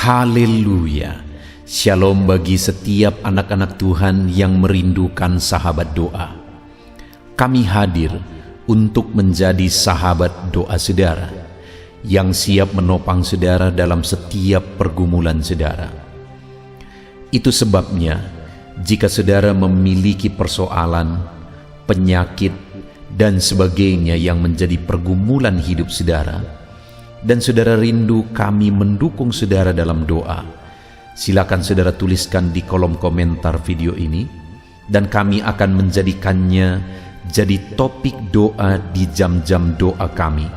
Haleluya. Shalom bagi setiap anak-anak Tuhan yang merindukan sahabat doa. Kami hadir untuk menjadi sahabat doa saudara, yang siap menopang saudara dalam setiap pergumulan saudara. Itu sebabnya, jika saudara memiliki persoalan, penyakit, dan sebagainya yang menjadi pergumulan hidup saudara, dan saudara rindu kami mendukung saudara dalam doa, silakan saudara tuliskan di kolom komentar video ini, dan kami akan menjadikannya jadi topik doa di jam-jam doa kami.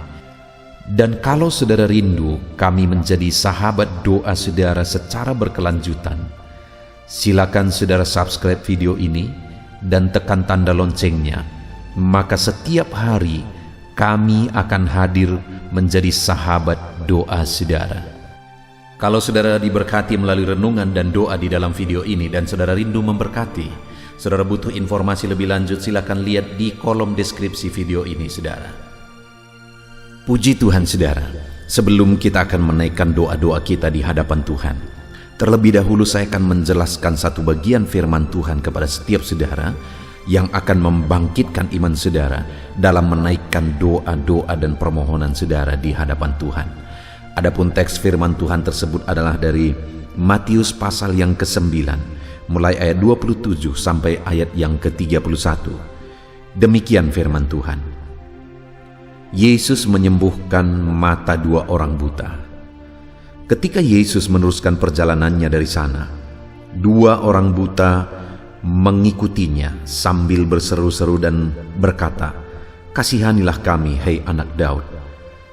Dan kalau saudara rindu kami menjadi sahabat doa saudara secara berkelanjutan, silakan saudara subscribe video ini dan tekan tanda loncengnya, maka setiap hari kami akan hadir menjadi sahabat doa saudara. Kalau saudara diberkati melalui renungan dan doa di dalam video ini dan saudara rindu memberkati, saudara butuh informasi lebih lanjut, silakan lihat di kolom deskripsi video ini saudara. Puji Tuhan saudara, sebelum kita akan menaikkan doa-doa kita di hadapan Tuhan, terlebih dahulu saya akan menjelaskan satu bagian firman Tuhan kepada setiap saudara yang akan membangkitkan iman saudara dalam menaikkan doa-doa dan permohonan saudara di hadapan Tuhan. Adapun teks firman Tuhan tersebut adalah dari Matius pasal yang ke-9, mulai ayat 27 sampai ayat yang ke-31. Demikian firman Tuhan. Yesus menyembuhkan mata dua orang buta. Ketika Yesus meneruskan perjalanannya dari sana, dua orang buta mengikutinya sambil berseru-seru dan berkata, "Kasihanilah kami, hai anak Daud."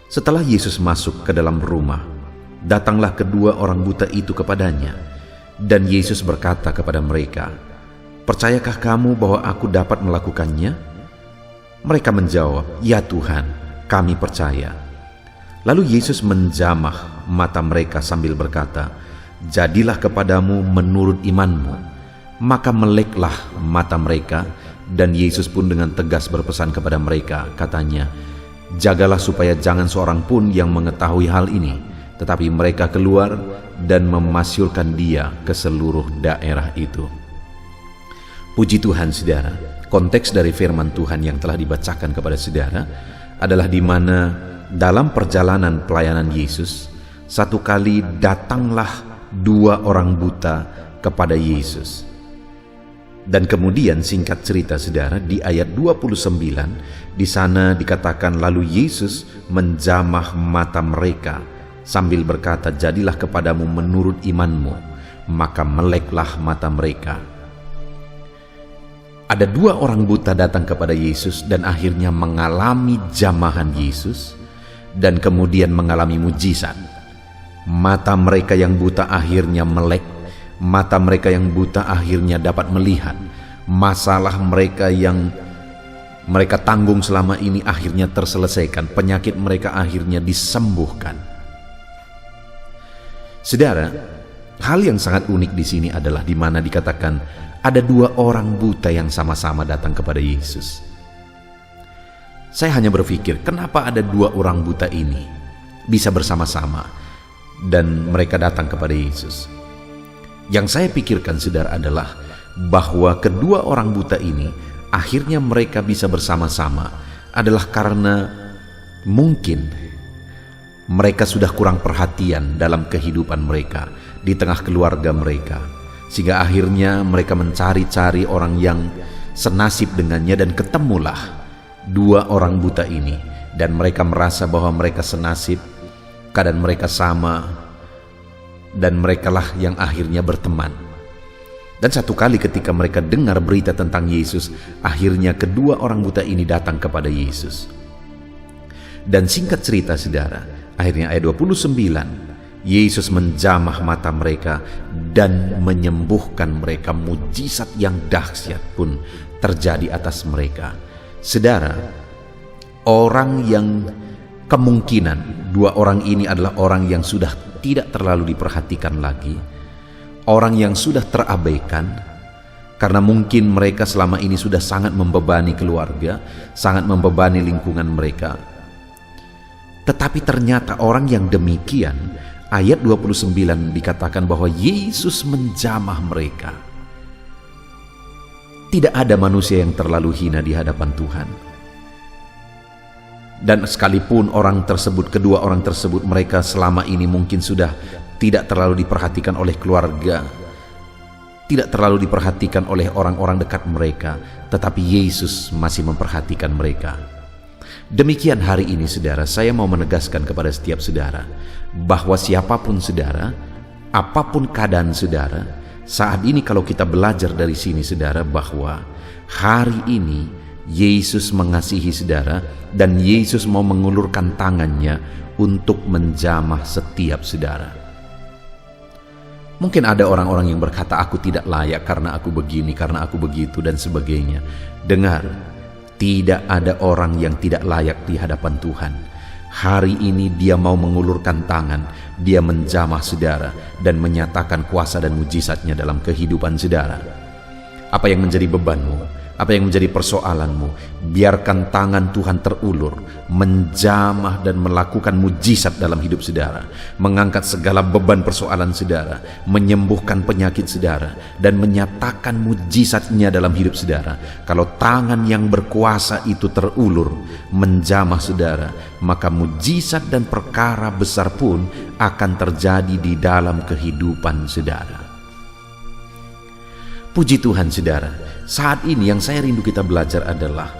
Setelah Yesus masuk ke dalam rumah, datanglah kedua orang buta itu kepadanya, dan Yesus berkata kepada mereka, "Percayakah kamu bahwa aku dapat melakukannya?" Mereka menjawab, "Ya Tuhan, kami percaya." Lalu Yesus menjamah mata mereka sambil berkata, "Jadilah kepadamu menurut imanmu." Maka meleklah mata mereka, dan Yesus pun dengan tegas berpesan kepada mereka, katanya, "Jagalah supaya jangan seorang pun yang mengetahui hal ini." Tetapi mereka keluar dan memasyurkan dia ke seluruh daerah itu. Puji Tuhan saudara, konteks dari firman Tuhan yang telah dibacakan kepada saudara adalah di mana dalam perjalanan pelayanan Yesus, satu kali datanglah dua orang buta kepada Yesus. Dan kemudian singkat cerita saudara, di ayat 29 di sana dikatakan, lalu Yesus menjamah mata mereka sambil berkata, "Jadilah kepadamu menurut imanmu." Maka meleklah mata mereka. Ada dua orang buta datang kepada Yesus dan akhirnya mengalami jamahan Yesus dan kemudian mengalami mujizat. Mata mereka yang buta akhirnya melek. Mata mereka yang buta akhirnya dapat melihat. Masalah mereka yang mereka tanggung selama ini akhirnya terselesaikan. Penyakit mereka akhirnya disembuhkan. Saudara, hal yang sangat unik di sini adalah di mana dikatakan ada dua orang buta yang sama-sama datang kepada Yesus. Saya hanya berpikir, kenapa ada dua orang buta ini bisa bersama-sama dan mereka datang kepada Yesus? Yang saya pikirkan saudara adalah bahwa kedua orang buta ini akhirnya mereka bisa bersama-sama adalah karena mungkin mereka sudah kurang perhatian dalam kehidupan mereka di tengah keluarga mereka, sehingga akhirnya mereka mencari-cari orang yang senasib dengannya dan ketemulah dua orang buta ini, dan mereka merasa bahwa mereka senasib, keadaan mereka sama, dan merekalah yang akhirnya berteman. Dan satu kali ketika mereka dengar berita tentang Yesus, akhirnya kedua orang buta ini datang kepada Yesus. Dan singkat cerita saudara, akhirnya ayat 29, Yesus menjamah mata mereka dan menyembuhkan mereka. Mujizat yang dahsyat pun terjadi atas mereka. Saudara, orang yang kemungkinan dua orang ini adalah orang yang sudah tidak terlalu diperhatikan lagi, orang yang sudah terabaikan, karena mungkin mereka selama ini sudah sangat membebani keluarga, sangat membebani lingkungan mereka. Tetapi ternyata orang yang demikian Ayat 29 dikatakan bahwa Yesus menjamah mereka. Tidak ada manusia yang terlalu hina di hadapan Tuhan. Dan sekalipun kedua orang tersebut mereka selama ini mungkin sudah tidak terlalu diperhatikan oleh keluarga, tidak terlalu diperhatikan oleh orang-orang dekat mereka, tetapi Yesus masih memperhatikan mereka. Demikian hari ini saudara, saya mau menegaskan kepada setiap saudara bahwa siapapun saudara, apapun keadaan saudara, saat ini kalau kita belajar dari sini saudara, bahwa hari ini Yesus mengasihi saudara dan Yesus mau mengulurkan tangannya untuk menjamah setiap saudara. Mungkin ada orang-orang yang berkata, aku tidak layak karena aku begini, karena aku begitu dan sebagainya. Dengar, tidak ada orang yang tidak layak di hadapan Tuhan. Hari ini Dia mau mengulurkan tangan, Dia menjamah saudara dan menyatakan kuasa dan mujizatnya dalam kehidupan saudara. Apa yang menjadi bebanmu? Apa yang menjadi persoalanmu? Biarkan tangan Tuhan terulur, menjamah dan melakukan mujizat dalam hidup saudara, mengangkat segala beban persoalan saudara, menyembuhkan penyakit saudara, dan menyatakan mujizatnya dalam hidup saudara. Kalau tangan yang berkuasa itu terulur, menjamah saudara, maka mujizat dan perkara besar pun akan terjadi di dalam kehidupan saudara. Puji Tuhan saudara. Saat ini yang saya rindu kita belajar adalah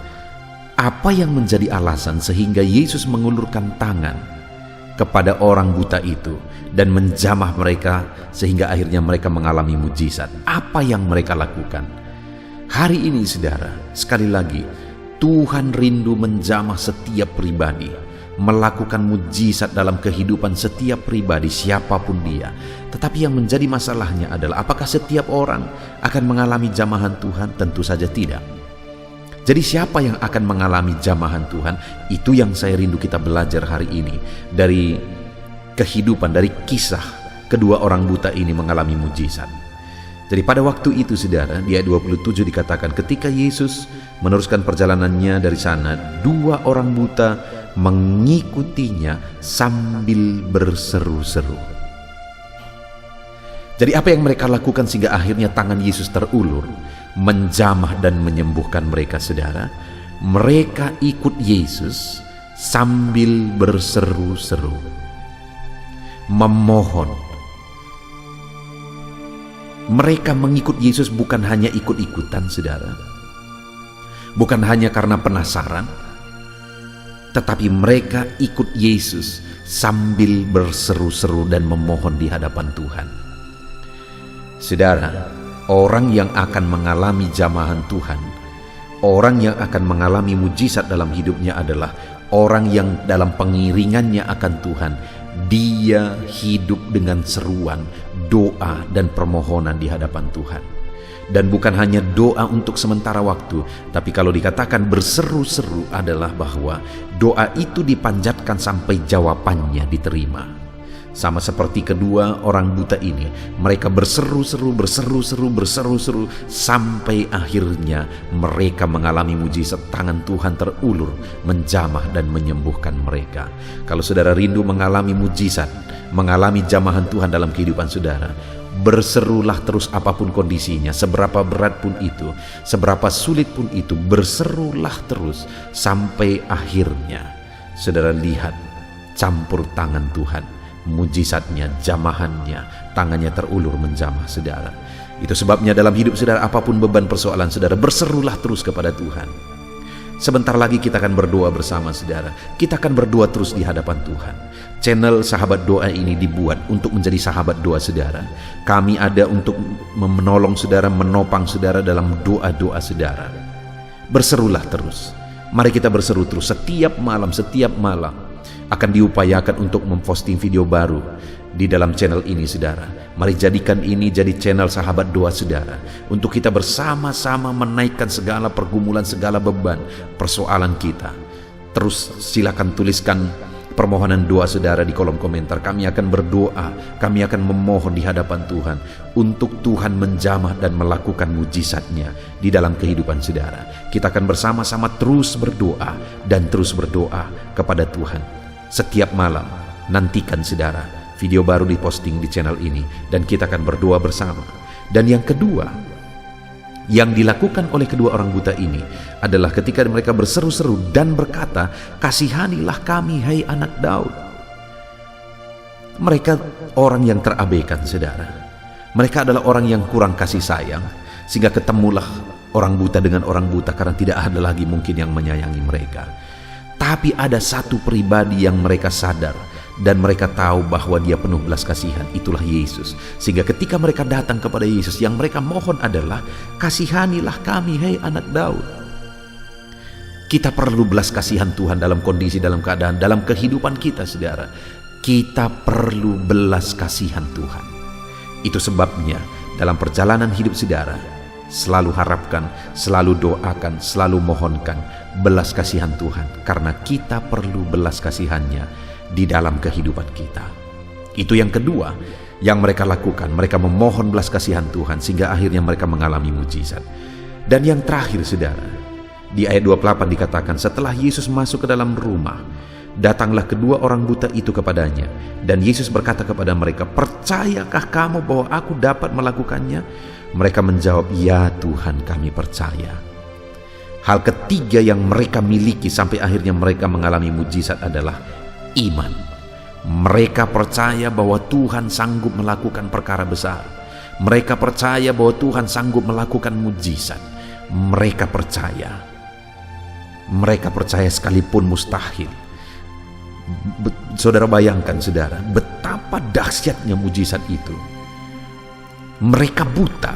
apa yang menjadi alasan sehingga Yesus mengulurkan tangan kepada orang buta itu dan menjamah mereka sehingga akhirnya mereka mengalami mujizat. Apa yang mereka lakukan? Hari ini saudara, sekali lagi Tuhan rindu menjamah setiap pribadi, melakukan mujizat dalam kehidupan setiap pribadi siapapun dia. Tetapi yang menjadi masalahnya adalah apakah setiap orang akan mengalami jamahan Tuhan? Tentu saja tidak. Jadi siapa yang akan mengalami jamahan Tuhan? Itu yang saya rindu kita belajar hari ini dari kehidupan, dari kisah kedua orang buta ini mengalami mujizat. Jadi pada waktu itu saudara, di ayat 27 dikatakan ketika Yesus meneruskan perjalanannya dari sana, dua orang buta mengikutinya sambil berseru-seru. Jadi apa yang mereka lakukan sehingga akhirnya tangan Yesus terulur, menjamah dan menyembuhkan mereka saudara? Mereka ikut Yesus sambil berseru-seru, memohon. Mereka mengikut Yesus bukan hanya ikut-ikutan saudara, bukan hanya karena penasaran, tetapi mereka ikut Yesus sambil berseru-seru dan memohon di hadapan Tuhan. Saudara, orang yang akan mengalami jamahan Tuhan, orang yang akan mengalami mujizat dalam hidupnya adalah orang yang dalam pengiringannya akan Tuhan, dia hidup dengan seruan, doa dan permohonan di hadapan Tuhan. Dan bukan hanya doa untuk sementara waktu, tapi kalau dikatakan berseru-seru adalah bahwa doa itu dipanjatkan sampai jawabannya diterima. Sama seperti kedua orang buta ini, mereka berseru-seru sampai akhirnya mereka mengalami mujizat, tangan Tuhan terulur, menjamah dan menyembuhkan mereka. Kalau saudara rindu mengalami mujizat, mengalami jamahan Tuhan dalam kehidupan saudara, berserulah terus apapun kondisinya, seberapa berat pun itu, seberapa sulit pun itu, berserulah terus sampai akhirnya saudara lihat campur tangan Tuhan, mujizatnya, jamahannya, tangannya terulur menjamah saudara. Itu sebabnya dalam hidup saudara, apapun beban persoalan saudara, berserulah terus kepada Tuhan. Sebentar lagi kita akan berdoa bersama saudara. Kita akan berdoa terus di hadapan Tuhan. Channel Sahabat Doa ini dibuat untuk menjadi sahabat doa saudara. Kami ada untuk menolong saudara, menopang saudara dalam doa-doa saudara. Berserulah terus. Mari kita berseru terus setiap malam akan diupayakan untuk memposting video baru di dalam channel ini saudara. Mari jadikan ini jadi channel Sahabat Doa saudara, untuk kita bersama-sama menaikkan segala pergumulan, segala beban, persoalan kita. Terus silakan tuliskan permohonan doa saudara di kolom komentar. Kami akan berdoa, kami akan memohon di hadapan Tuhan untuk Tuhan menjamah dan melakukan mujizatnya di dalam kehidupan saudara. Kita akan bersama-sama terus berdoa dan terus berdoa kepada Tuhan. Setiap malam nantikan saudara Video baru diposting di channel ini dan kita akan berdoa bersama. Dan yang kedua, yang dilakukan oleh kedua orang buta ini adalah ketika mereka berseru-seru dan berkata, "Kasihanilah kami, hai anak Daud." Mereka orang yang terabaikan, saudara. Mereka adalah orang yang kurang kasih sayang, sehingga ketemulah orang buta dengan orang buta karena tidak ada lagi mungkin yang menyayangi mereka. Tapi ada satu pribadi yang mereka sadar dan mereka tahu bahwa dia penuh belas kasihan, itulah Yesus. Sehingga ketika mereka datang kepada Yesus, yang mereka mohon adalah, "Kasihanilah kami, hai anak Daud." Kita perlu belas kasihan Tuhan dalam kondisi, dalam keadaan, dalam kehidupan kita, saudara. Kita perlu belas kasihan Tuhan. Itu sebabnya dalam perjalanan hidup saudara, selalu harapkan, selalu doakan, selalu mohonkan belas kasihan Tuhan, karena kita perlu belas kasihannya di dalam kehidupan kita. Itu yang kedua yang mereka lakukan. Mereka memohon belas kasihan Tuhan sehingga akhirnya mereka mengalami mujizat. Dan yang terakhir, saudara, di ayat 28 dikatakan, setelah Yesus masuk ke dalam rumah, datanglah kedua orang buta itu kepadanya, dan Yesus berkata kepada mereka, "Percayakah kamu bahwa aku dapat melakukannya?" Mereka menjawab, "Ya Tuhan, kami percaya." Hal ketiga yang mereka miliki sampai akhirnya mereka mengalami mujizat adalah iman. Mereka percaya bahwa Tuhan sanggup melakukan perkara besar. Mereka percaya bahwa Tuhan sanggup melakukan mujizat. Mereka percaya sekalipun mustahil. Saudara bayangkan, saudara, betapa dahsyatnya mujizat itu. Mereka buta,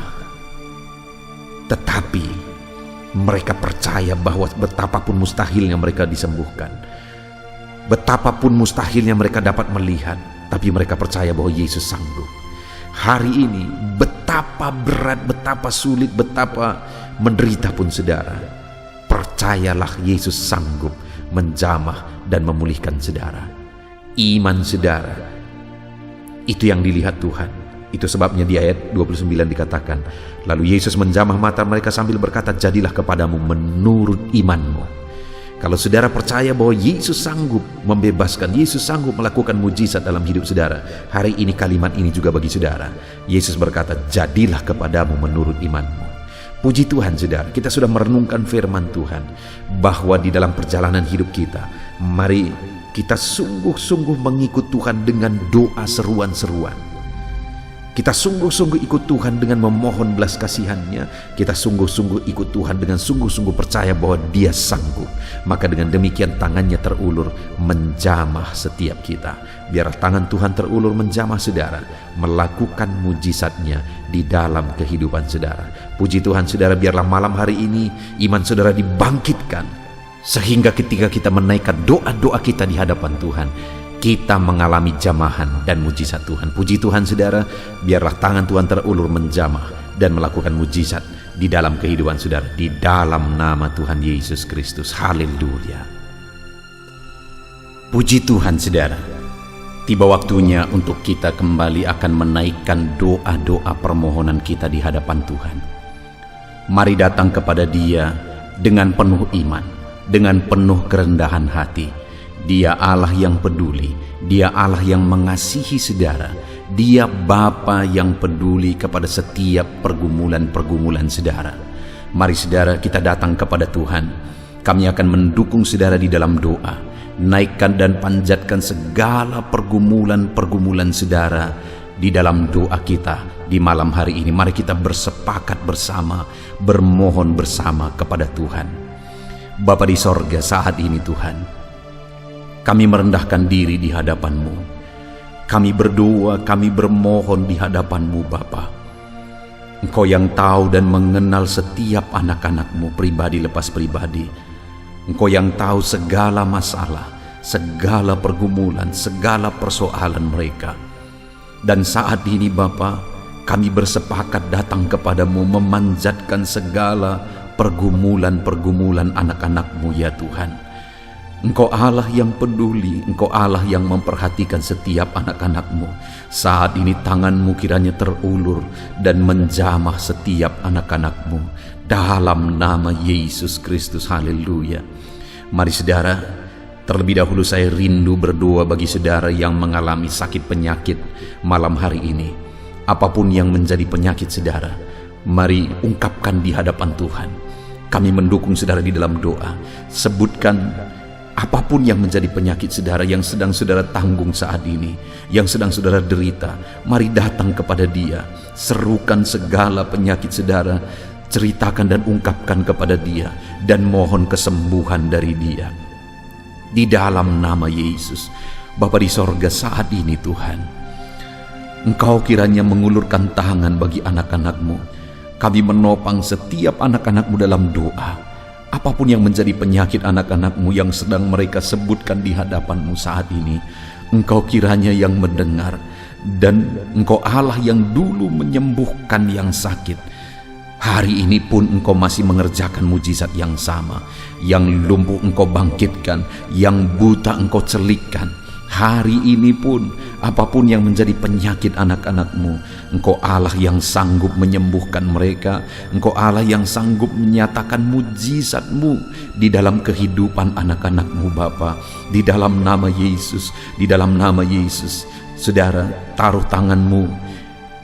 tetapi mereka percaya bahwa betapapun mustahilnya mereka disembuhkan, betapapun mustahilnya mereka dapat melihat, tapi mereka percaya bahwa Yesus sanggup. Hari ini betapa berat, betapa sulit, betapa menderita pun, saudara, percayalah Yesus sanggup menjamah dan memulihkan saudara. Iman saudara, itu yang dilihat Tuhan. Itu sebabnya di ayat 29 dikatakan, lalu Yesus menjamah mata mereka sambil berkata, "Jadilah kepadamu menurut imanmu." Kalau saudara percaya bahwa Yesus sanggup membebaskan, Yesus sanggup melakukan mujizat dalam hidup saudara, hari ini kalimat ini juga bagi saudara. Yesus berkata, "Jadilah kepadamu menurut imanmu." Puji Tuhan, saudara, kita sudah merenungkan firman Tuhan bahwa di dalam perjalanan hidup kita, mari kita sungguh-sungguh mengikut Tuhan dengan doa seruan-seruan. Kita sungguh-sungguh ikut Tuhan dengan memohon belas kasihannya. Kita sungguh-sungguh ikut Tuhan dengan sungguh-sungguh percaya bahwa Dia sanggup. Maka dengan demikian tangannya terulur menjamah setiap kita. Biar tangan Tuhan terulur menjamah saudara, melakukan mujizatnya di dalam kehidupan saudara. Puji Tuhan, saudara, biarlah malam hari ini iman saudara dibangkitkan, sehingga ketika kita menaikkan doa-doa kita di hadapan Tuhan, kita mengalami jamahan dan mujizat Tuhan. Puji Tuhan, saudara, biarlah tangan Tuhan terulur menjamah dan melakukan mujizat di dalam kehidupan saudara, di dalam nama Tuhan Yesus Kristus. Haleluya. Puji Tuhan, saudara, tiba waktunya untuk kita kembali akan menaikkan doa-doa permohonan kita di hadapan Tuhan. Mari datang kepada Dia dengan penuh iman, dengan penuh kerendahan hati. Dia Allah yang peduli, Dia Allah yang mengasihi saudara, Dia Bapa yang peduli kepada setiap pergumulan-pergumulan saudara. Mari saudara, kita datang kepada Tuhan. Kami akan mendukung saudara di dalam doa. Naikkan dan panjatkan segala pergumulan-pergumulan saudara di dalam doa kita di malam hari ini. Mari kita bersepakat bersama, bermohon bersama kepada Tuhan. Bapa di sorga, saat ini Tuhan, kami merendahkan diri di hadapan-Mu. Kami berdoa, kami bermohon di hadapan-Mu, Bapa. Engkau yang tahu dan mengenal setiap anak-anak-Mu pribadi lepas pribadi. Engkau yang tahu segala masalah, segala pergumulan, segala persoalan mereka. Dan saat ini, Bapa, kami bersepakat datang kepadamu memanjatkan segala pergumulan-pergumulan anak-anak-Mu, ya Tuhan. Engkau Allah yang peduli, Engkau Allah yang memperhatikan setiap anak-anak-Mu. Saat ini tangan-Mu kiranya terulur dan menjamah setiap anak-anak-Mu dalam nama Yesus Kristus. Haleluya. Mari saudara, Terlebih dahulu saya rindu berdoa bagi saudara yang mengalami sakit penyakit malam hari ini. Apapun yang menjadi penyakit saudara, mari ungkapkan di hadapan Tuhan. Kami mendukung saudara di dalam doa. Sebutkan apapun yang menjadi penyakit saudara yang sedang saudara tanggung saat ini, yang sedang saudara derita. Mari datang kepada Dia, serukan segala penyakit saudara, ceritakan dan ungkapkan kepada Dia, dan mohon kesembuhan dari Dia. Di dalam nama Yesus, Bapa di sorga, saat ini Tuhan, Engkau kiranya mengulurkan tangan bagi anak-anak-Mu. Kami menopang setiap anak-anak-Mu dalam doa. Apapun yang menjadi penyakit anak-anak-Mu yang sedang mereka sebutkan di hadapan-Mu saat ini, Engkau kiranya yang mendengar, dan Engkau Allah yang dulu menyembuhkan yang sakit. Hari ini pun Engkau masih mengerjakan mujizat yang sama. Yang lumpuh Engkau bangkitkan, yang buta Engkau celikkan. Hari ini pun apapun yang menjadi penyakit anak-anak-Mu, Engkau Allah yang sanggup menyembuhkan mereka. Engkau Allah yang sanggup menyatakan mujizat-Mu di dalam kehidupan anak-anak-Mu Bapa. Di dalam nama Yesus, di dalam nama Yesus, saudara, taruh tangan-Mu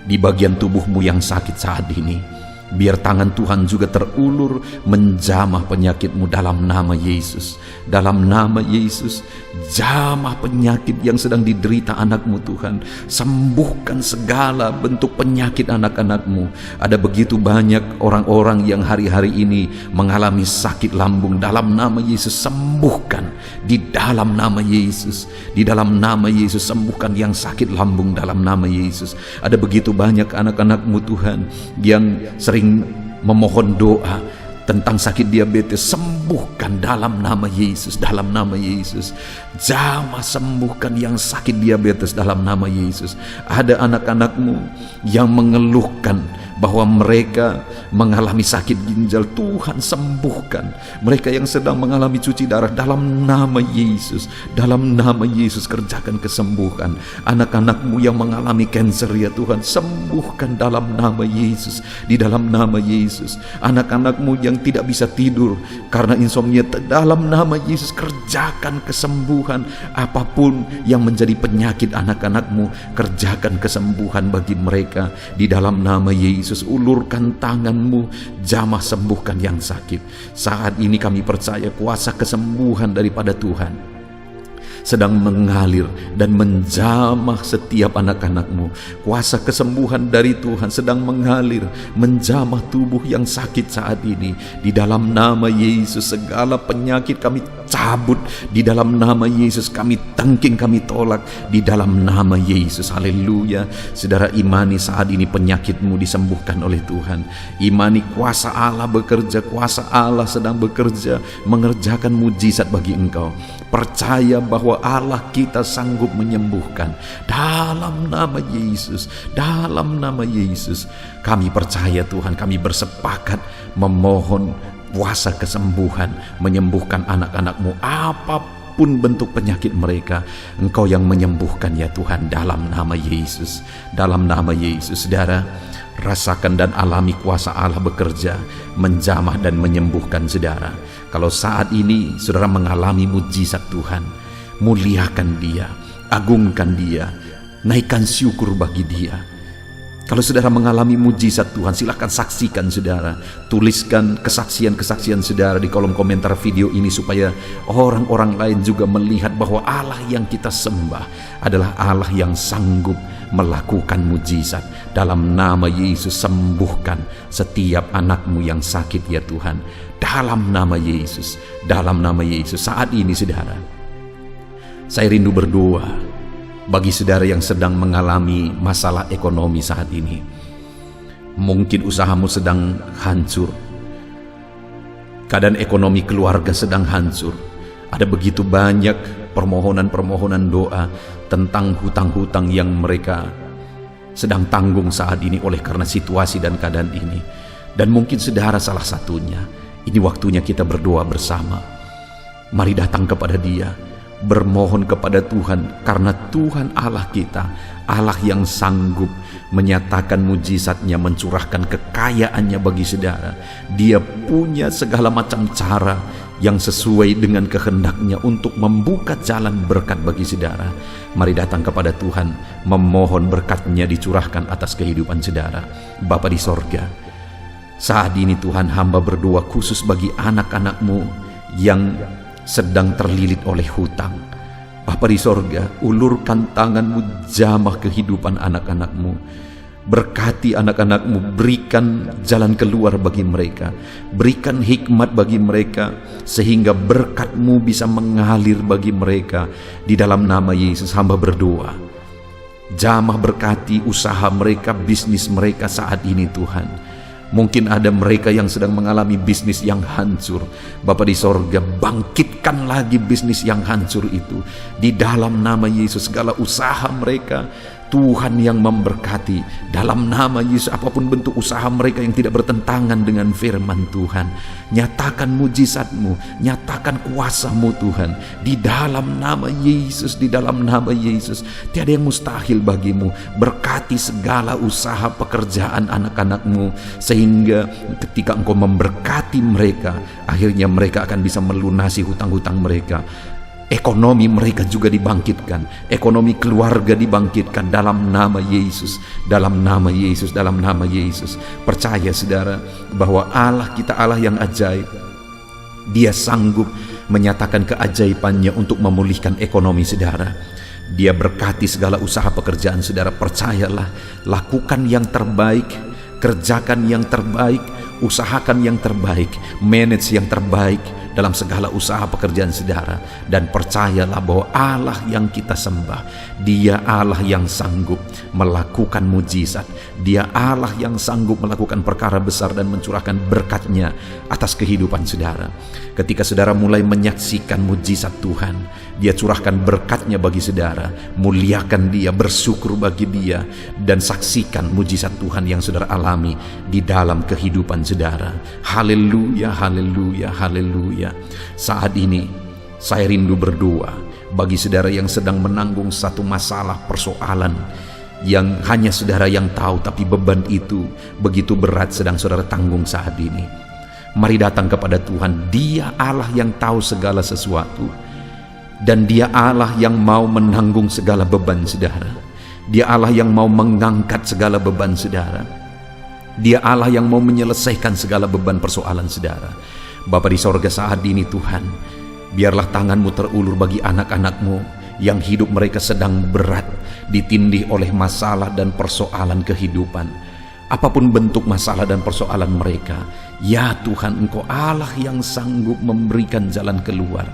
di bagian tubuh-Mu yang sakit saat ini. Biar tangan Tuhan juga terulur menjamah penyakit-Mu dalam nama Yesus. Dalam nama Yesus, jamah penyakit yang sedang diderita anak-Mu Tuhan. Sembuhkan segala bentuk penyakit anak-anak-Mu. Ada begitu banyak orang-orang yang hari-hari ini mengalami sakit lambung. Dalam nama Yesus, sembuhkan. Di dalam nama Yesus, di dalam nama Yesus, sembuhkan yang sakit lambung dalam nama Yesus. Ada begitu banyak anak-anak-Mu Tuhan yang sering memohon doa tentang sakit diabetes. Sembuhkan dalam nama Yesus, dalam nama Yesus. Jamah sembuhkan yang sakit diabetes dalam nama Yesus. Ada anak-anak-Mu yang mengeluhkan bahwa mereka mengalami sakit ginjal, Tuhan sembuhkan. Mereka yang sedang mengalami cuci darah, dalam nama Yesus, dalam nama Yesus kerjakan kesembuhan. Anak-anak-Mu yang mengalami kanker, ya Tuhan, sembuhkan dalam nama Yesus, di dalam nama Yesus. Anak-anak-Mu yang tidak bisa tidur karena insomnia, dalam nama Yesus kerjakan kesembuhan. Apapun yang menjadi penyakit anak-anak-Mu, kerjakan kesembuhan bagi mereka di dalam nama Yesus. Ulurkan tangan-Mu, jamah sembuhkan yang sakit. Saat ini kami percaya kuasa kesembuhan daripada Tuhan sedang mengalir dan menjamah setiap anak-anak-Mu. Kuasa kesembuhan dari Tuhan sedang mengalir, menjamah tubuh yang sakit saat ini. Di dalam nama Yesus, segala penyakit kami cabut. Di dalam nama Yesus kami tangking, kami tolak. Di dalam nama Yesus, haleluya. Saudara, imani saat ini penyakit-Mu disembuhkan oleh Tuhan. Imani kuasa Allah bekerja, kuasa Allah sedang bekerja, mengerjakan mujizat bagi engkau. Percaya bahwa Allah kita sanggup menyembuhkan. Dalam nama Yesus, dalam nama Yesus, kami percaya Tuhan, kami bersepakat memohon kuasa kesembuhan, menyembuhkan anak-anak-Mu apapun bentuk penyakit mereka. Engkau yang menyembuhkan ya Tuhan, dalam nama Yesus, dalam nama Yesus. Saudara, rasakan dan alami kuasa Allah bekerja, menjamah dan menyembuhkan saudara. Kalau saat ini saudara mengalami mujizat Tuhan, muliakan Dia, agungkan Dia, naikkan syukur bagi Dia. Kalau saudara mengalami mujizat Tuhan, silakan saksikan saudara. Tuliskan kesaksian-kesaksian saudara di kolom komentar video ini supaya orang-orang lain juga melihat bahwa Allah yang kita sembah adalah Allah yang sanggup melakukan mujizat. Dalam nama Yesus, sembuhkan setiap anak-Mu yang sakit ya Tuhan. Dalam nama Yesus, dalam nama Yesus. Saat ini saudara, saya rindu berdoa bagi saudara yang sedang mengalami masalah ekonomi saat ini. Mungkin usahamu sedang hancur, keadaan ekonomi keluarga sedang hancur. Ada begitu banyak permohonan-permohonan doa tentang hutang-hutang yang mereka sedang tanggung saat ini oleh karena situasi dan keadaan ini. Dan mungkin saudara salah satunya. Ini waktunya kita berdoa bersama. Mari datang kepada Dia, bermohon kepada Tuhan, karena Tuhan Allah kita, Allah yang sanggup menyatakan mujizatnya, mencurahkan kekayaannya bagi saudara. Dia punya segala macam cara yang sesuai dengan kehendak-Nya untuk membuka jalan berkat bagi saudara. Mari datang kepada Tuhan, memohon berkat-Nya dicurahkan atas kehidupan saudara. Bapa di sorga, saat ini Tuhan, hamba berdoa khusus bagi anak-anak-Mu yang sedang terlilit oleh hutang. Bapa di sorga, ulurkan tangan-Mu, jamah kehidupan anak-anak-Mu. Berkati anak-anak-Mu, berikan jalan keluar bagi mereka, berikan hikmat bagi mereka, sehingga berkat-Mu bisa mengalir bagi mereka. Di dalam nama Yesus hamba berdoa, jamah berkati usaha mereka, bisnis mereka saat ini Tuhan. Mungkin ada mereka yang sedang mengalami bisnis yang hancur. Bapa di sorga, bangkitkan lagi bisnis yang hancur itu. Di dalam nama Yesus, segala usaha mereka, Tuhan yang memberkati. Dalam nama Yesus, apapun bentuk usaha mereka yang tidak bertentangan dengan firman Tuhan, nyatakan mujizat-Mu, nyatakan kuasa-Mu Tuhan. Di dalam nama Yesus, di dalam nama Yesus, tiada yang mustahil bagi-Mu. Berkati segala usaha pekerjaan anak-anak-Mu, sehingga ketika Engkau memberkati mereka, akhirnya mereka akan bisa melunasi hutang-hutang mereka. Ekonomi mereka juga dibangkitkan, ekonomi keluarga dibangkitkan dalam nama Yesus, dalam nama Yesus, dalam nama Yesus. Percaya saudara bahwa Allah kita Allah yang ajaib. Dia sanggup menyatakan keajaibannya untuk memulihkan ekonomi saudara. Dia berkati segala usaha pekerjaan saudara. Percayalah, lakukan yang terbaik, kerjakan yang terbaik, usahakan yang terbaik, manage yang terbaik dalam segala usaha pekerjaan saudara. Dan percayalah bahwa Allah yang kita sembah, Dia Allah yang sanggup melakukan mujizat. Dia Allah yang sanggup melakukan perkara besar dan mencurahkan berkat-Nya atas kehidupan saudara. Ketika saudara mulai menyaksikan mujizat Tuhan, Dia curahkan berkat-Nya bagi saudara. Muliakan Dia, bersyukur bagi Dia, dan saksikan mujizat Tuhan yang saudara alami di dalam kehidupan saudara. Haleluya, haleluya, haleluya. Saat ini saya rindu berdoa bagi saudara yang sedang menanggung satu masalah, persoalan yang hanya saudara yang tahu, tapi beban itu begitu berat sedang saudara tanggung saat ini. Mari datang kepada Tuhan. Dia Allah yang tahu segala sesuatu, dan Dia Allah yang mau menanggung segala beban saudara. Dia Allah yang mau mengangkat segala beban saudara. Dia Allah yang mau menyelesaikan segala beban persoalan saudara. Bapa di sorga, saat ini Tuhan, biarlah tangan-Mu terulur bagi anak-anak-Mu yang hidup mereka sedang berat, ditindih oleh masalah dan persoalan kehidupan. Apapun bentuk masalah dan persoalan mereka, ya Tuhan, Engkau Allah yang sanggup memberikan jalan keluar.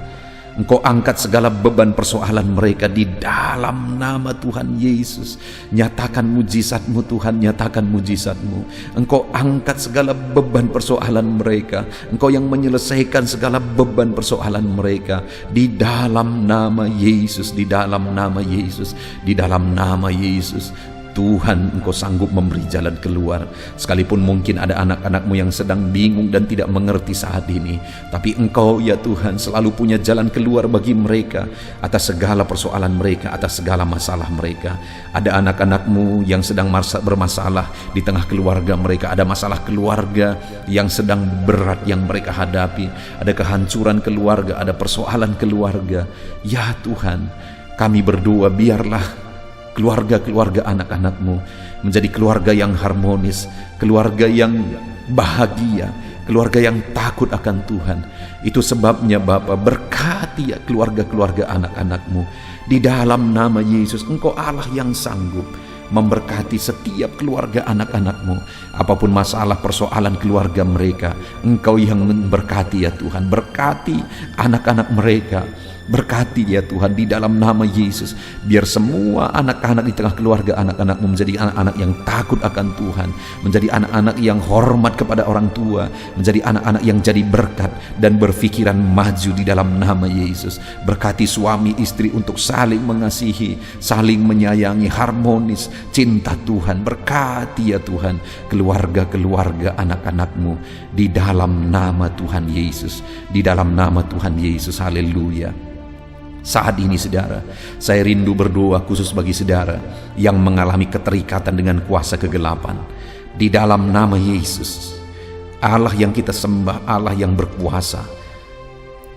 Engkau angkat segala beban persoalan mereka di dalam nama Tuhan Yesus. Nyatakan mujizat-Mu Tuhan, nyatakan mujizat-Mu. Engkau angkat segala beban persoalan mereka. Engkau yang menyelesaikan segala beban persoalan mereka di dalam nama Yesus, di dalam nama Yesus, di dalam nama Yesus. Tuhan, Engkau sanggup memberi jalan keluar. Sekalipun mungkin ada anak-anak-Mu yang sedang bingung dan tidak mengerti saat ini, tapi Engkau ya Tuhan selalu punya jalan keluar bagi mereka atas segala persoalan mereka, atas segala masalah mereka. Ada anak-anak-Mu yang sedang bermasalah di tengah keluarga mereka. Ada masalah keluarga yang sedang berat yang mereka hadapi. Ada kehancuran keluarga, ada persoalan keluarga. Ya Tuhan, kami berdoa biarlah keluarga-keluarga anak-anak-Mu menjadi keluarga yang harmonis, keluarga yang bahagia, keluarga yang takut akan Tuhan. Itu sebabnya Bapa, berkati ya keluarga-keluarga anak-anak-Mu di dalam nama Yesus. Engkau Allah yang sanggup memberkati setiap keluarga anak-anak-Mu. Apapun masalah persoalan keluarga mereka, Engkau yang memberkati ya Tuhan. Berkati anak-anak mereka, berkati ya Tuhan di dalam nama Yesus. Biar semua anak-anak di tengah keluarga anak-anak-Mu menjadi anak-anak yang takut akan Tuhan, menjadi anak-anak yang hormat kepada orang tua, menjadi anak-anak yang jadi berkat dan berfikiran maju di dalam nama Yesus. Berkati suami istri untuk saling mengasihi, saling menyayangi, harmonis, cinta Tuhan. Berkati ya Tuhan keluarga-keluarga anak-anak-Mu di dalam nama Tuhan Yesus, di dalam nama Tuhan Yesus. Haleluya. Saat ini saudara, saya rindu berdoa khusus bagi saudara yang mengalami keterikatan dengan kuasa kegelapan. Di dalam nama Yesus, Allah yang kita sembah, Allah yang berkuasa,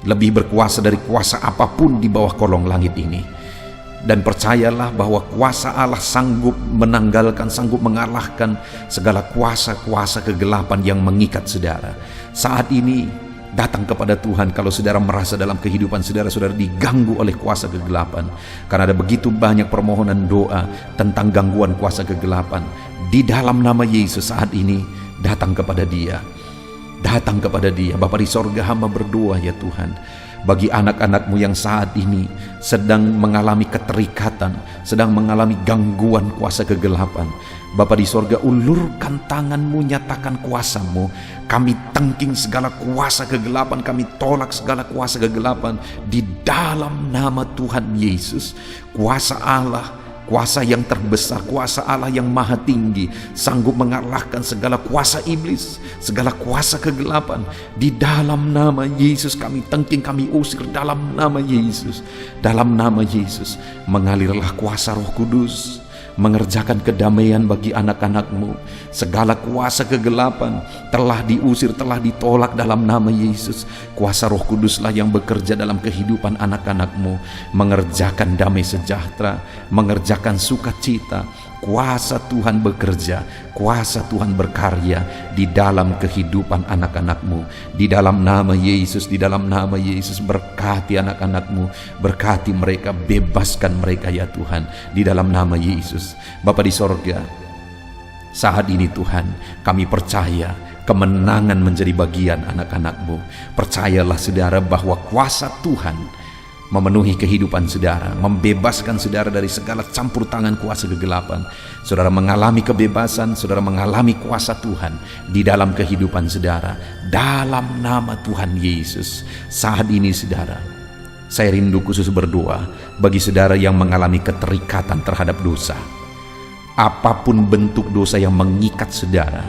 lebih berkuasa dari kuasa apapun di bawah kolong langit ini. Dan percayalah bahwa kuasa Allah sanggup menanggalkan, sanggup mengalahkan segala kuasa-kuasa kegelapan yang mengikat saudara. Saat ini datang kepada Tuhan kalau saudara merasa dalam kehidupan saudara diganggu oleh kuasa kegelapan. Karena ada begitu banyak permohonan doa tentang gangguan kuasa kegelapan. Di dalam nama Yesus saat ini datang kepada Dia. Datang kepada Dia. Bapa di sorga, hamba berdoa ya Tuhan, bagi anak-anak-Mu yang saat ini sedang mengalami keterikatan, sedang mengalami gangguan kuasa kegelapan. Bapa di sorga, ulurkan tangan-Mu, nyatakan kuasa-Mu. Kami tengking segala kuasa kegelapan, kami tolak segala kuasa kegelapan di dalam nama Tuhan Yesus. Kuasa Allah, kuasa yang terbesar, kuasa Allah yang maha tinggi, sanggup mengalahkan segala kuasa iblis, segala kuasa kegelapan. Di dalam nama Yesus kami tengking, kami usir dalam nama Yesus. Dalam nama Yesus, mengalirlah kuasa Roh Kudus, mengerjakan kedamaian bagi anak-anak-Mu. Segala kuasa kegelapan telah diusir, telah ditolak dalam nama Yesus. Kuasa Roh Kuduslah yang bekerja dalam kehidupan anak-anak-Mu, mengerjakan damai sejahtera, mengerjakan sukacita. Kuasa Tuhan bekerja, kuasa Tuhan berkarya di dalam kehidupan anak-anak-Mu. Di dalam nama Yesus, di dalam nama Yesus, berkati anak-anak-Mu, berkati mereka, bebaskan mereka ya Tuhan, di dalam nama Yesus. Bapa di sorga, saat ini Tuhan, kami percaya kemenangan menjadi bagian anak-anak-Mu. Percayalah saudara bahwa kuasa Tuhan memenuhi kehidupan saudara, membebaskan saudara dari segala campur tangan kuasa kegelapan. Saudara mengalami kebebasan, saudara mengalami kuasa Tuhan di dalam kehidupan saudara, dalam nama Tuhan Yesus. Saat ini saudara, saya rindu khusus berdoa bagi saudara yang mengalami keterikatan terhadap dosa. Apapun bentuk dosa yang mengikat saudara,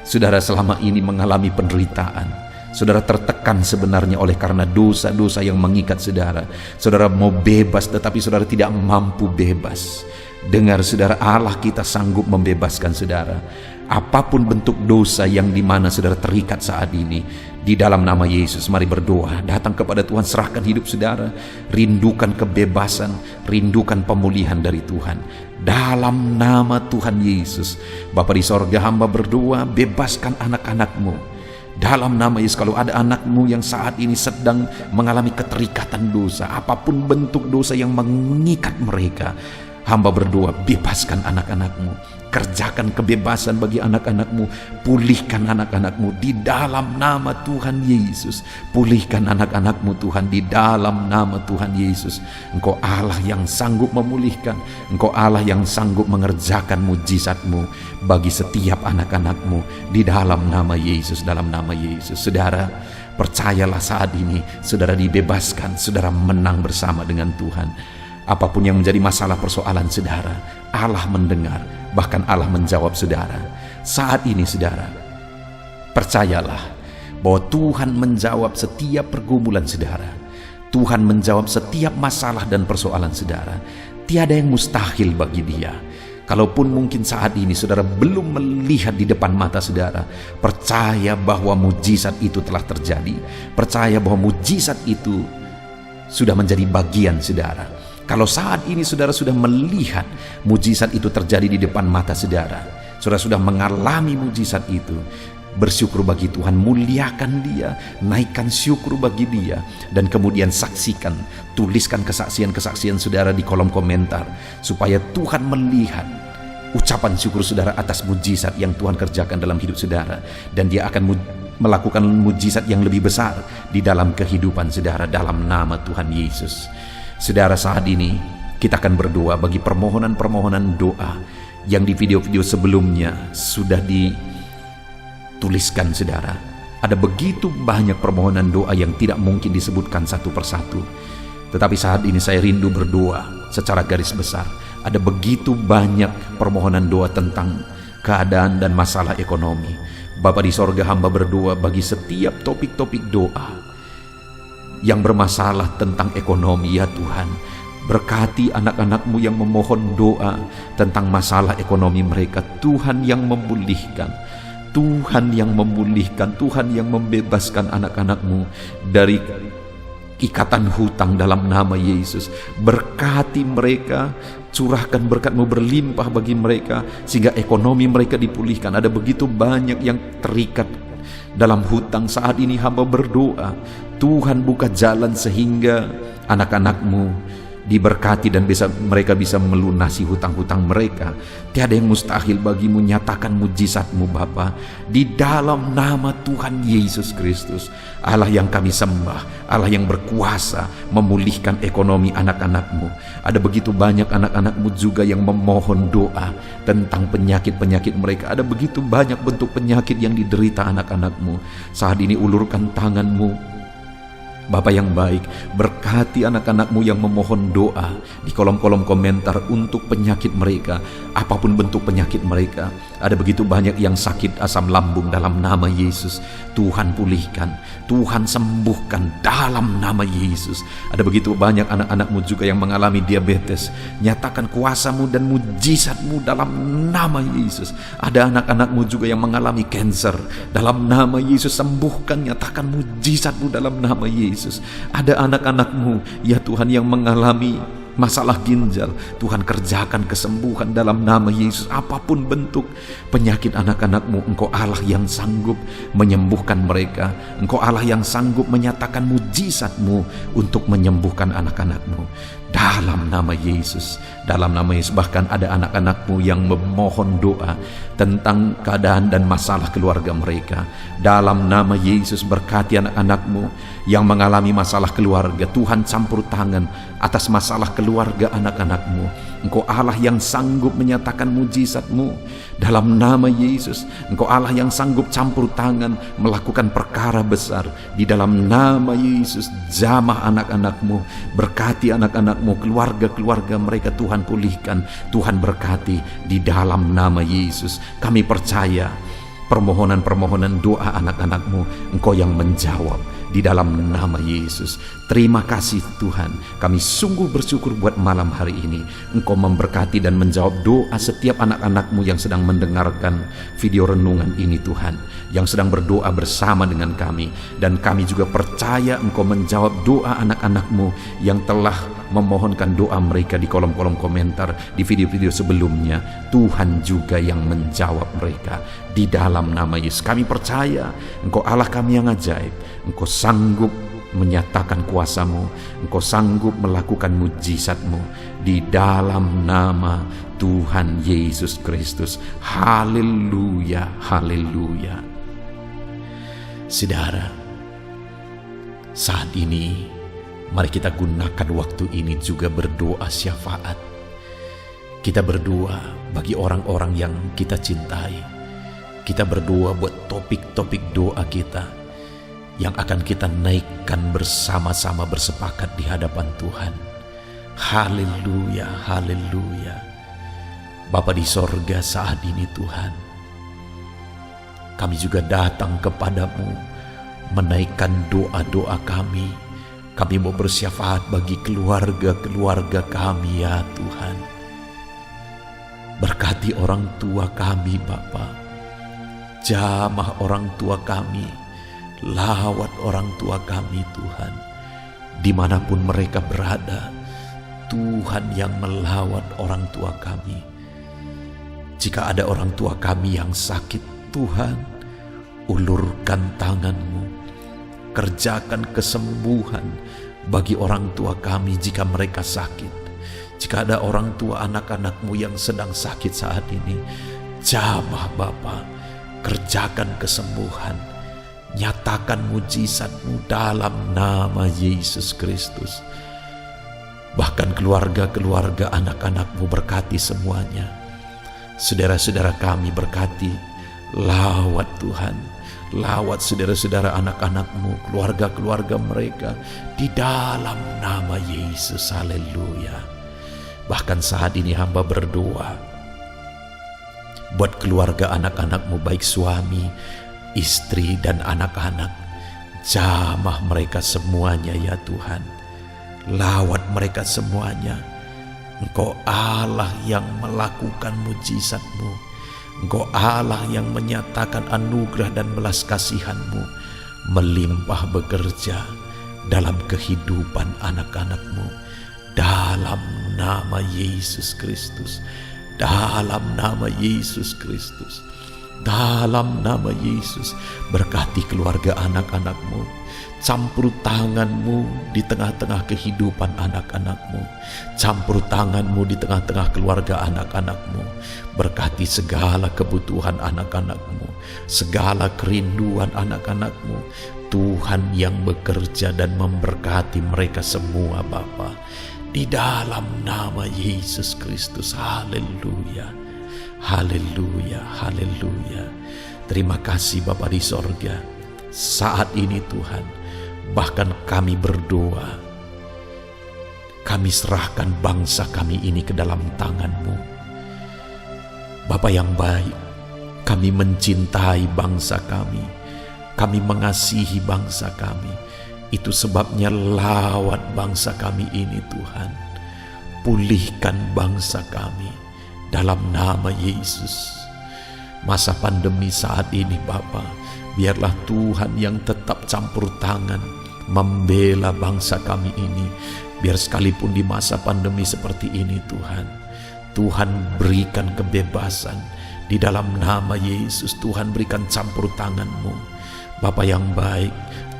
saudara selama ini mengalami penderitaan, saudara tertekan sebenarnya oleh karena dosa-dosa yang mengikat saudara. Saudara mau bebas tetapi saudara tidak mampu bebas. Dengar saudara, Allah kita sanggup membebaskan saudara. Apapun bentuk dosa yang dimana saudara terikat saat ini, di dalam nama Yesus mari berdoa, datang kepada Tuhan, serahkan hidup saudara, rindukan kebebasan, rindukan pemulihan dari Tuhan. Dalam nama Tuhan Yesus, Bapa di sorga, hamba berdoa, bebaskan anak-anak-Mu. Dalam nama Yesus, kalau ada anak-Mu yang saat ini sedang mengalami keterikatan dosa, apapun bentuk dosa yang mengikat mereka, hamba berdoa, bebaskan anak-anak-Mu. Kerjakan kebebasan bagi anak-anak-Mu. Pulihkan anak-anak-Mu di dalam nama Tuhan Yesus. Pulihkan anak-anak-Mu Tuhan di dalam nama Tuhan Yesus. Engkau Allah yang sanggup memulihkan. Engkau Allah yang sanggup mengerjakan mujizat-Mu bagi setiap anak-anak-Mu di dalam nama Yesus, dalam nama Yesus. Saudara, percayalah saat ini saudara dibebaskan, saudara menang bersama dengan Tuhan. Apapun yang menjadi masalah persoalan saudara, Allah mendengar, bahkan Allah menjawab saudara. Saat ini saudara, percayalah bahwa Tuhan menjawab setiap pergumulan saudara. Tuhan menjawab setiap masalah dan persoalan saudara. Tiada yang mustahil bagi Dia. Kalaupun mungkin saat ini saudara belum melihat di depan mata saudara, percaya bahwa mujizat itu telah terjadi. Percaya bahwa mujizat itu sudah menjadi bagian saudara. Kalau saat ini saudara sudah melihat mujizat itu terjadi di depan mata saudara, saudara sudah mengalami mujizat itu, bersyukur bagi Tuhan, muliakan Dia, naikkan syukur bagi Dia, dan kemudian saksikan, tuliskan kesaksian-kesaksian saudara di kolom komentar, supaya Tuhan melihat ucapan syukur saudara atas mujizat yang Tuhan kerjakan dalam hidup saudara, dan Dia akan melakukan mujizat yang lebih besar di dalam kehidupan saudara dalam nama Tuhan Yesus. Saudara, saat ini kita akan berdoa bagi permohonan-permohonan doa yang di video-video sebelumnya sudah dituliskan saudara. Ada begitu banyak permohonan doa yang tidak mungkin disebutkan satu persatu. Tetapi saat ini saya rindu berdoa secara garis besar. Ada begitu banyak permohonan doa tentang keadaan dan masalah ekonomi. Bapa di sorga, hamba berdoa bagi setiap topik-topik doa yang bermasalah tentang ekonomi ya Tuhan. Berkati anak-anak-Mu yang memohon doa tentang masalah ekonomi mereka. Tuhan yang memulihkan, Tuhan yang memulihkan, Tuhan yang membebaskan anak-anak-Mu dari ikatan hutang dalam nama Yesus. Berkati mereka, curahkan berkat-Mu berlimpah bagi mereka, sehingga ekonomi mereka dipulihkan. Ada begitu banyak yang terikat dalam hutang. Saat ini hamba berdoa, Tuhan buka jalan sehingga anak-anak-Mu diberkati dan mereka bisa melunasi hutang-hutang mereka. Tiada yang mustahil bagi-Mu. Nyatakan mujizat-Mu Bapa, di dalam nama Tuhan Yesus Kristus. Allah yang kami sembah, Allah yang berkuasa memulihkan ekonomi anak-anak-Mu. Ada begitu banyak anak-anak-Mu juga yang memohon doa tentang penyakit-penyakit mereka. Ada begitu banyak bentuk penyakit yang diderita anak-anak-Mu. Saat ini ulurkan tangan-Mu Bapa yang baik, berkati anak-anak-Mu yang memohon doa di kolom-kolom komentar untuk penyakit mereka, apapun bentuk penyakit mereka. Ada begitu banyak yang sakit asam lambung, dalam nama Yesus Tuhan pulihkan, Tuhan sembuhkan dalam nama Yesus. Ada begitu banyak anak-anak-Mu juga yang mengalami diabetes, nyatakan kuasa-Mu dan mujizat-Mu dalam nama Yesus. Ada anak-anak-Mu juga yang mengalami kanker, dalam nama Yesus sembuhkan, nyatakan mujizat-Mu dalam nama Yesus. Ada anak-anak-Mu ya Tuhan yang mengalami masalah ginjal, Tuhan kerjakan kesembuhan dalam nama Yesus. Apapun bentuk penyakit anak-anak-Mu, Engkau Allah yang sanggup menyembuhkan mereka. Engkau Allah yang sanggup menyatakan mujizat-Mu untuk menyembuhkan anak-anak-Mu dalam nama Yesus. Dalam nama Yesus. Bahkan ada anak-anak-Mu yang memohon doa tentang keadaan dan masalah keluarga mereka. Dalam nama Yesus, berkati anak-anak-Mu yang mengalami masalah keluarga. Tuhan campur tangan atas masalah keluarga anak-anak-Mu. Engkau Allah yang sanggup menyatakan mujizat-Mu dalam nama Yesus. Engkau Allah yang sanggup campur tangan melakukan perkara besar di dalam nama Yesus. Jamah anak-anak-Mu, berkati anak-anak-Mu, keluarga-keluarga mereka Tuhan pulihkan, Tuhan berkati di dalam nama Yesus. Kami percaya permohonan-permohonan doa anak-anak-Mu Engkau yang menjawab di dalam nama Yesus. Terima kasih Tuhan, kami sungguh bersyukur buat malam hari ini. Engkau memberkati dan menjawab doa setiap anak-anak-Mu yang sedang mendengarkan video renungan ini Tuhan, yang sedang berdoa bersama dengan kami. Dan kami juga percaya Engkau menjawab doa anak-anak-Mu yang telah memohonkan doa mereka di kolom-kolom komentar di video-video sebelumnya. Tuhan juga yang menjawab mereka di dalam nama Yesus. Kami percaya Engkau Allah kami yang ajaib. Engkau sanggup menyatakan kuasa-Mu, Engkau sanggup melakukan mujizat-Mu di dalam nama Tuhan Yesus Kristus. Haleluya, haleluya. Saudara, saat ini mari kita gunakan waktu ini juga berdoa syafaat. Kita berdoa bagi orang-orang yang kita cintai. Kita berdoa buat topik-topik doa kita yang akan kita naikkan bersama-sama bersepakat di hadapan Tuhan. Haleluya, haleluya. Bapa di sorga, saat ini Tuhan, kami juga datang kepadamu menaikkan doa-doa kami. Kami mau bersyafaat bagi keluarga-keluarga kami ya Tuhan. Berkati orang tua kami Bapa, jamah orang tua kami, lawat orang tua kami Tuhan, dimanapun mereka berada. Tuhan yang melawat orang tua kami. Jika ada orang tua kami yang sakit Tuhan, ulurkan tangan-Mu, kerjakan kesembuhan bagi orang tua kami jika mereka sakit. Jika ada orang tua anak-anak-Mu yang sedang sakit saat ini, jamah Bapa, kerjakan kesembuhan, nyatakan mujizat-Mu dalam nama Yesus Kristus. Bahkan keluarga-keluarga anak-anak-Mu berkati semuanya. Saudara-saudara kami berkati, lawat Tuhan, lawat saudara-saudara anak-anak-Mu, keluarga-keluarga mereka di dalam nama Yesus. Haleluya. Bahkan saat ini hamba berdoa buat keluarga anak-anak-Mu, baik suami, istri dan anak-anak. Jamah mereka semuanya ya Tuhan, lawat mereka semuanya. Engkau Allah yang melakukan mujizat-Mu, Engkau Allah yang menyatakan anugerah dan belas kasihan-Mu melimpah bekerja dalam kehidupan anak-anak-Mu. Dalam nama Yesus Kristus, dalam nama Yesus Kristus, dalam nama Yesus, berkati keluarga anak-anak-Mu. Campur tangan-Mu di tengah-tengah kehidupan anak-anak-Mu. Campur tangan-Mu di tengah-tengah keluarga anak-anak-Mu. Berkati segala kebutuhan anak-anak-Mu, segala kerinduan anak-anak-Mu. Tuhan yang bekerja dan memberkati mereka semua Bapa. Di dalam nama Yesus Kristus. Haleluya, haleluya, haleluya. Terima kasih Bapa di sorga. Saat ini Tuhan, bahkan kami berdoa, kami serahkan bangsa kami ini ke dalam tangan-Mu. Bapa yang baik, kami mencintai bangsa kami mengasihi bangsa kami. Itu sebabnya lawat bangsa kami ini Tuhan. Pulihkan bangsa kami dalam nama Yesus. Masa pandemi saat ini Bapa, biarlah Tuhan yang tetap campur tangan membela bangsa kami ini. Biar sekalipun di masa pandemi seperti ini Tuhan, Tuhan berikan kebebasan. Di dalam nama Yesus Tuhan berikan campur tangan-Mu. Bapa yang baik,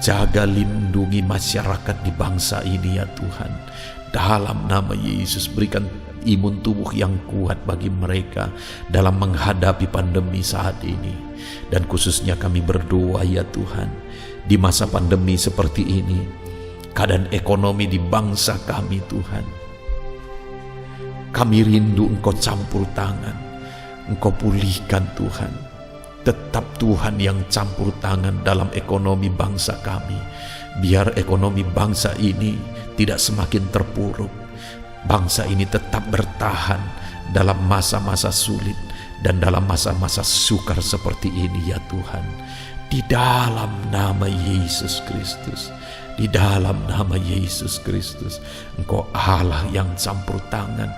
jaga lindungi masyarakat di bangsa ini ya Tuhan. Dalam nama Yesus berikan imun tubuh yang kuat bagi mereka dalam menghadapi pandemi saat ini. Dan khususnya kami berdoa ya Tuhan, di masa pandemi seperti ini, keadaan ekonomi di bangsa kami Tuhan, kami rindu Engkau campur tangan, Engkau pulihkan Tuhan. Tetap Tuhan yang campur tangan dalam ekonomi bangsa kami. Biar ekonomi bangsa ini tidak semakin terpuruk. Bangsa ini tetap bertahan dalam masa-masa sulit dan dalam masa-masa sukar seperti ini ya Tuhan. Di dalam nama Yesus Kristus, di dalam nama Yesus Kristus, Engkau Allah yang campur tangan.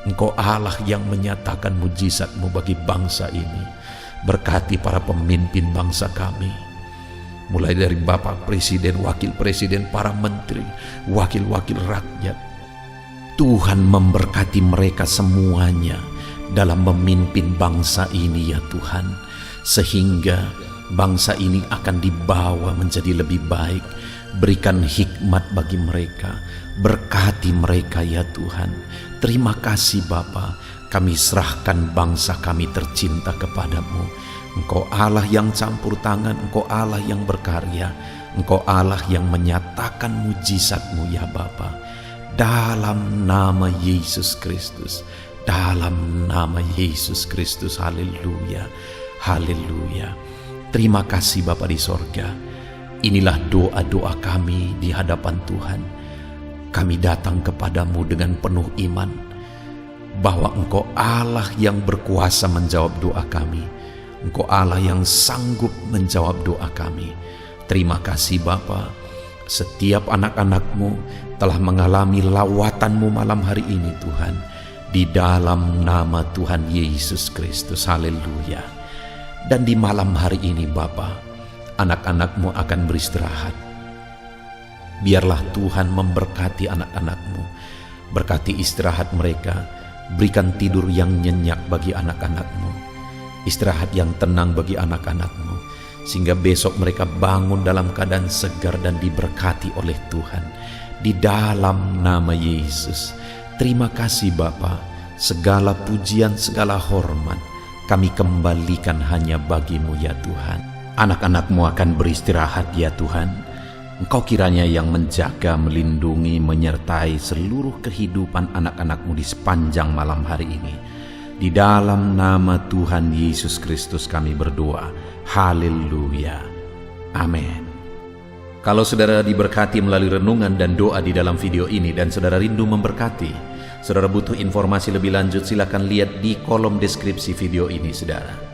Engkau Allah yang menyatakan mujizat-Mu bagi bangsa ini. Berkati para pemimpin bangsa kami, mulai dari Bapak Presiden, Wakil Presiden, para menteri, wakil-wakil rakyat. Tuhan memberkati mereka semuanya dalam memimpin bangsa ini ya Tuhan, sehingga bangsa ini akan dibawa menjadi lebih baik. Berikan hikmat bagi mereka, berkati mereka ya Tuhan. Terima kasih Bapa. Kami serahkan bangsa kami tercinta kepadamu. Engkau Allah yang campur tangan, Engkau Allah yang berkarya, Engkau Allah yang menyatakan mujizat-Mu ya Bapa. Dalam nama Yesus Kristus, dalam nama Yesus Kristus, haleluya, haleluya. Terima kasih Bapa di sorga. Inilah doa-doa kami di hadapan Tuhan. Kami datang kepadamu dengan penuh iman, bahwa Engkau Allah yang berkuasa menjawab doa kami. Engkau Allah yang sanggup menjawab doa kami. Terima kasih Bapa. Setiap anak-anak-Mu telah mengalami lawatan-Mu malam hari ini Tuhan. Di dalam nama Tuhan Yesus Kristus, haleluya. Dan di malam hari ini Bapa, anak-anak-Mu akan beristirahat. Biarlah Tuhan memberkati anak-anak-Mu. Berkati istirahat mereka. Berikan tidur yang nyenyak bagi anak-anak-Mu, istirahat yang tenang bagi anak-anak-Mu, sehingga besok mereka bangun dalam keadaan segar dan diberkati oleh Tuhan. Di dalam nama Yesus, terima kasih Bapa. Segala pujian, segala hormat kami kembalikan hanya bagi-Mu ya Tuhan. Anak-anak-Mu akan beristirahat ya Tuhan. Engkau kiranya yang menjaga, melindungi, menyertai seluruh kehidupan anak-anak-Mu di sepanjang malam hari ini. Di dalam nama Tuhan Yesus Kristus kami berdoa. Haleluya. Amin. Kalau saudara diberkati melalui renungan dan doa di dalam video ini dan saudara rindu memberkati, saudara butuh informasi lebih lanjut, silakan lihat di kolom deskripsi video ini saudara.